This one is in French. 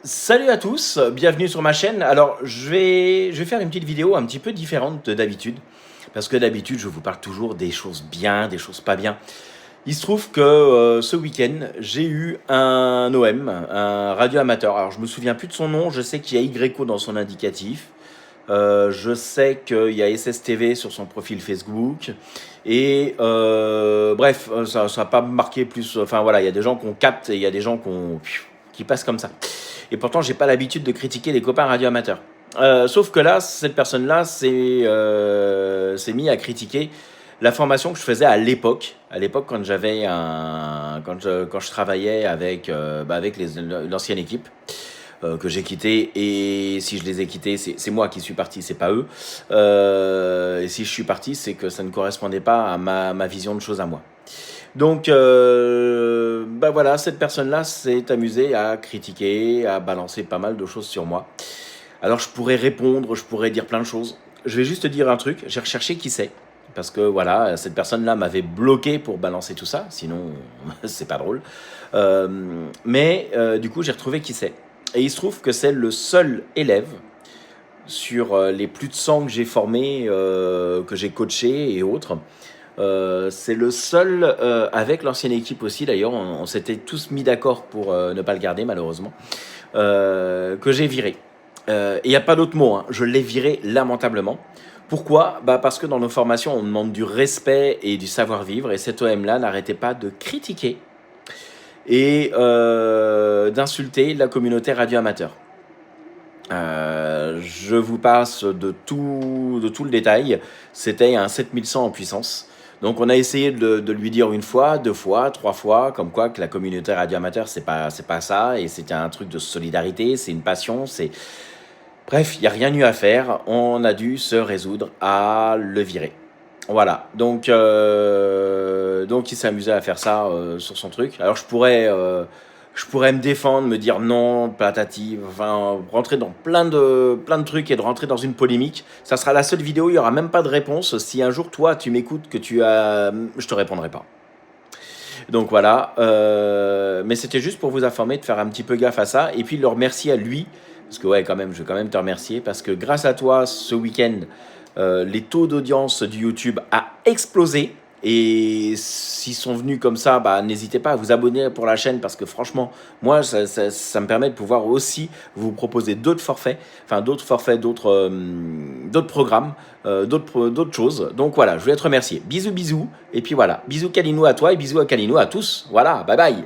Salut à tous, bienvenue sur ma chaîne. Alors, je vais faire une petite vidéo un petit peu différente de d'habitude. Parce que d'habitude, je vous parle toujours des choses bien, des choses pas bien. Il se trouve que ce week-end, j'ai eu un OM, un radio amateur. Alors, je me souviens plus de son nom, je sais qu'il y a YO dans son indicatif. Je sais qu'il y a SSTV sur son profil Facebook. Et bref, ça n'a pas marqué plus. Enfin voilà, il y a des gens qu'on capte et il y a des gens qui passent comme ça. Et pourtant, j'ai pas l'habitude de critiquer les copains radio-amateurs. Sauf que là, cette personne-là s'est mis à critiquer la formation que je faisais à l'époque. À l'époque, quand quand je travaillais avec, avec l'ancienne équipe que j'ai quitté. Et si je les ai quittés, c'est moi qui suis parti, c'est pas eux. Et si je suis parti, c'est que ça ne correspondait pas à ma vision de choses à moi. Donc, voilà, cette personne-là s'est amusée à critiquer, à balancer pas mal de choses sur moi. Alors, je pourrais répondre, je pourrais dire plein de choses. Je vais juste te dire un truc, j'ai recherché qui c'est. Parce que voilà, cette personne-là m'avait bloqué pour balancer tout ça, sinon c'est pas drôle. Du coup, j'ai retrouvé qui c'est. Et il se trouve que c'est le seul élève sur les plus de 100 que j'ai formés, que j'ai coachés et autres. C'est le seul, avec l'ancienne équipe aussi d'ailleurs, on s'était tous mis d'accord pour ne pas le garder malheureusement, que j'ai viré. Et il n'y a pas d'autre mot, hein, je l'ai viré lamentablement. Pourquoi? Parce que dans nos formations, on demande du respect et du savoir-vivre, et cet OM-là n'arrêtait pas de critiquer et d'insulter la communauté radio-amateur. Je vous passe de tout le détail. C'était un 7100 en puissance. Donc on a essayé de lui dire une fois, deux fois, trois fois, comme quoi que la communauté radio-amateur, c'est pas ça, et c'était un truc de solidarité, c'est une passion, c'est... Bref, il n'y a rien eu à faire, on a dû se résoudre à le virer. Voilà, donc il s'est amusé à faire ça sur son truc. Alors je pourrais me défendre, me dire non, patati, enfin rentrer dans plein de trucs et de rentrer dans une polémique. Ça sera la seule vidéo, il n'y aura même pas de réponse. Si un jour toi tu m'écoutes, je te répondrai pas. Donc voilà, mais c'était juste pour vous informer, de faire un petit peu gaffe à ça, et puis de le remercier à lui, parce que ouais, quand même, je vais quand même te remercier, parce que grâce à toi, ce week-end, les taux d'audience du YouTube a explosé. Et s'ils sont venus comme ça, n'hésitez pas à vous abonner pour la chaîne, parce que franchement, moi, ça me permet de pouvoir aussi vous proposer d'autres forfaits, d'autres programmes, d'autres choses. Donc voilà, je voulais te remercier. Bisous, bisous. Et puis voilà, bisous Kalinou à toi et bisous à Kalinou à tous. Voilà, bye bye.